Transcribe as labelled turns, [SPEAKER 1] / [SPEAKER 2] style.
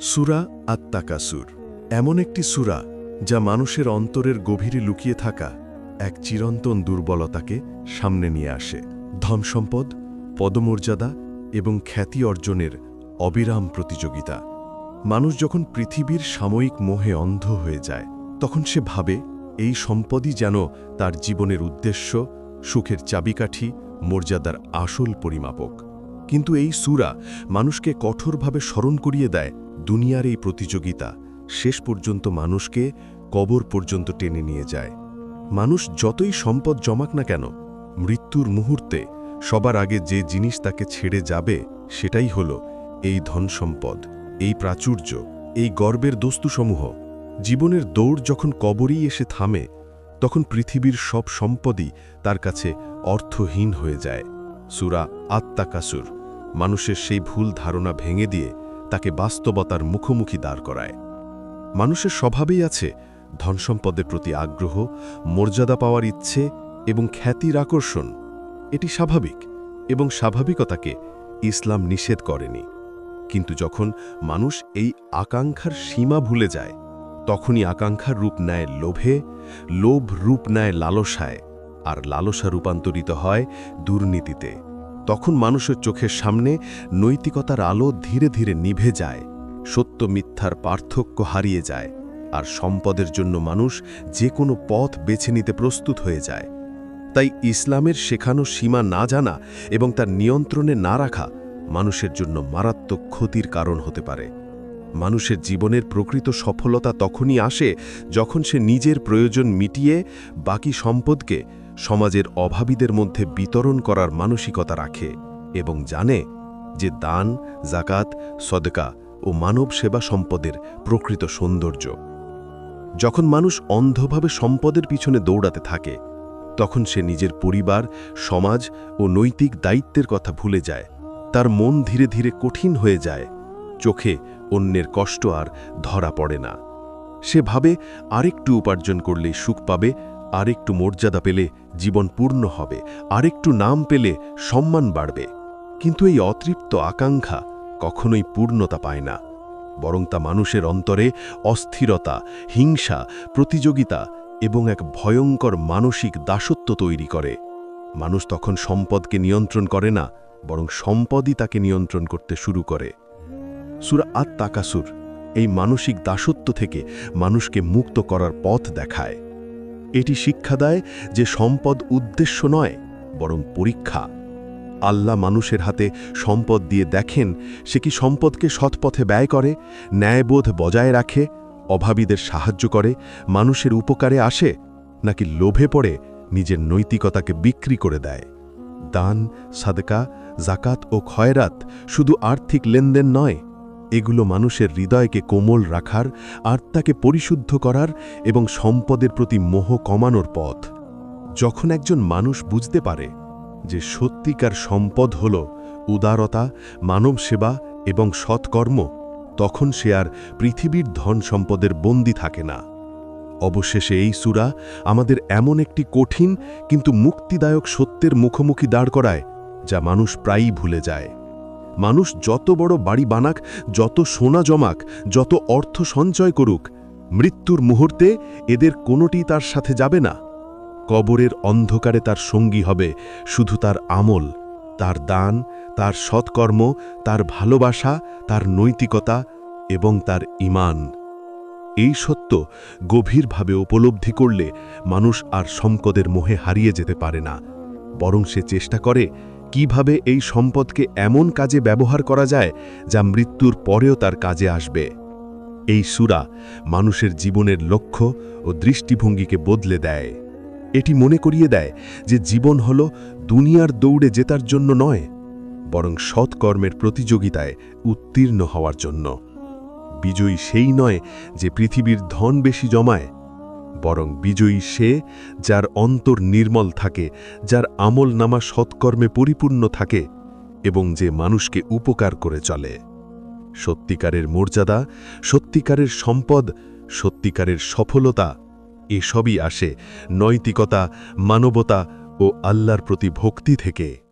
[SPEAKER 1] সূরা আত-তাকাসুর এমন একটি সূরা যা মানুষের অন্তরের গভীরে লুকিয়ে থাকা এক চিরন্তন দুর্বলতাকে সামনে নিয়ে আসে। ধনসম্পদ, পদমর্যাদা এবং খ্যাতি অর্জনের অবিরাম প্রতিযোগিতা। মানুষ যখন পৃথিবীর সাময়িক মোহে অন্ধ হয়ে যায়, তখন সে ভাবে এই সম্পদই যেন তার জীবনের উদ্দেশ্য, সুখের চাবিকাঠি, মর্যাদার আসল পরিমাপক। কিন্তু এই সূরা মানুষকে কঠোরভাবে স্মরণ করিয়ে দেয়, দুনিয়ার এই প্রতিযোগিতা শেষ পর্যন্ত মানুষকে কবর পর্যন্ত টেনে নিয়ে যায়। মানুষ যতই সম্পদ জমাক না কেন, মৃত্যুর মুহূর্তে সবার আগে যে জিনিস তাকে ছেড়ে যাবে সেটাই হল এই ধনসম্পদ, এই প্রাচুর্য, এই গর্বের দস্তুসমূহ। জীবনের দৌড় যখন কবরেই এসে থামে, তখন পৃথিবীর সব সম্পদই তার কাছে অর্থহীন হয়ে যায়। সূরা আত-তাকাসুর মানুষের সেই ভুল ধারণা ভেঙে দিয়ে তাকে বাস্তবতার মুখোমুখি দাঁড় করায়। মানুষের স্বভাবেই আছে ধনসম্পদের প্রতি আগ্রহ, মর্যাদা পাওয়ার ইচ্ছে এবং খ্যাতির আকর্ষণ। এটি স্বাভাবিক এবং স্বাভাবিকতাকে ইসলাম নিষেধ করেনি। কিন্তু যখন মানুষ এই আকাঙ্ক্ষার সীমা ভুলে যায়, তখনই আকাঙ্ক্ষার রূপ নেয় লোভে, লোভ রূপ নেয় লালসায়, আর লালসা রূপান্তরিত হয় দুর্নীতিতে। তখন মানুষের চোখের সামনে নৈতিকতার আলো ধীরে ধীরে নিভে যায়, সত্য মিথ্যার পার্থক্য হারিয়ে যায়, আর সম্পদের জন্য মানুষ যে কোনো পথ বেছে নিতে প্রস্তুত হয়ে যায়। তাই ইসলামের শেখানো সীমা না জানা এবং তার নিয়ন্ত্রণে না রাখা মানুষের জন্য মারাত্মক ক্ষতির কারণ হতে পারে। মানুষের জীবনের প্রকৃত সফলতা তখনই আসে যখন সে নিজের প্রয়োজন মিটিয়ে বাকি সম্পদকে সমাজের অভাবীদের মধ্যে বিতরণ করার মানসিকতা রাখে এবং জানে যে দান, জাকাত, সদকা ও মানব সেবা সম্পদের প্রকৃত সৌন্দর্য। যখন মানুষ অন্ধভাবে সম্পদের পিছনে দৌড়াতে থাকে, তখন সে নিজের পরিবার, সমাজ ও নৈতিক দায়িত্বের কথা ভুলে যায়। তার মন ধীরে ধীরে কঠিন হয়ে যায়, চোখে অন্যের কষ্ট আর ধরা পড়ে না। সে ভাবে আরেকটু উপার্জন করলেই সুখ পাবে, আরেকটু মর্যাদা পেলে জীবন পূর্ণ হবে, আরেকটু নাম পেলে সম্মান বাড়বে। কিন্তু এই অতৃপ্ত আকাঙ্ক্ষা কখনোই পূর্ণতা পায় না, বরং তা মানুষের অন্তরে অস্থিরতা, হিংসা, প্রতিযোগিতা এবং এক ভয়ঙ্কর মানসিক দাসত্ব তৈরি করে। মানুষ তখন সম্পদকে নিয়ন্ত্রণ করে না, বরং সম্পদই তাকে নিয়ন্ত্রণ করতে শুরু করে। সূরা আত-তাকাসুর এই মানসিক দাসত্ব থেকে মানুষকে মুক্ত করার পথ দেখায়। এটি শিক্ষা দেয় যে সম্পদ উদ্দেশ্য নয়, বরং পরীক্ষা। আল্লাহ মানুষের হাতে সম্পদ দিয়ে দেখেন সে কি সম্পদকে সৎপথে ব্যয় করে, ন্যায়বোধ বজায় রাখে, অভাবীদের সাহায্য করে, মানুষের উপকারে আসে, নাকি লোভে পড়ে নিজের নৈতিকতাকে বিক্রি করে দেয়। দান, সাদকা, জাকাত ও খয়রাত শুধু আর্থিক লেনদেন নয়, এগুলো মানুষের হৃদয়কে কোমল রাখার, আত্মাকে পরিশুদ্ধ করার এবং সম্পদের প্রতি মোহ কমানোর পথ। যখন একজন মানুষ বুঝতে পারে যে সত্যিকার সম্পদ হল উদারতা, মানব সেবা এবং সৎকর্ম, তখন সে আর পৃথিবীর ধন সম্পদের বন্দী থাকে না। অবশেষে এই সূরা আমাদের এমন একটি কঠিন কিন্তু মুক্তিদায়ক সত্যের মুখোমুখি দাঁড় করায়, যা মানুষ প্রায়ই ভুলে যায়। মানুষ যত বড় বাড়ি বানাক, যত সোনা জমাক, যত অর্থ সঞ্চয় করুক, মৃত্যুর মুহূর্তে এদের কোনোটি তার সাথে যাবে না। কবরের অন্ধকারে তার সঙ্গী হবে শুধু তার আমল, তার দান, তার সৎকর্ম, তার ভালোবাসা, তার নৈতিকতা এবং তার ঈমান। এই সত্য গভীরভাবে উপলব্ধি করলে মানুষ আর সম্পদের মোহে হারিয়ে যেতে পারে না, বরং সে চেষ্টা করে কিভাবে এই সম্পদকে এমন কাজে ব্যবহার করা যায় যা মৃত্যুর পরেও তার কাজে আসবে। এই সূরা মানুষের জীবনের লক্ষ্য ও দৃষ্টিভঙ্গিকে বদলে দেয়। এটি মনে করিয়ে দেয় যে জীবন হল দুনিয়ার দৌড়ে জেতার জন্য নয়, বরং সৎকর্মের প্রতিযোগিতায় উত্তীর্ণ হওয়ার জন্য। বিজয়ী সেই নয় যে পৃথিবীর ধন বেশি জমায়, বরং বিজয়ী সে যার অন্তর নির্মল থাকে, যার আমল নামা সৎকর্মে পরিপূর্ণ থাকে এবং যে মানুষকে উপকার করে চলে। সত্যিকারের মর্যাদা, সত্যিকারের সম্পদ, সত্যিকারের সফলতা এসবই আসে নৈতিকতা, মানবতা ও আল্লাহর প্রতি ভক্তি থেকে।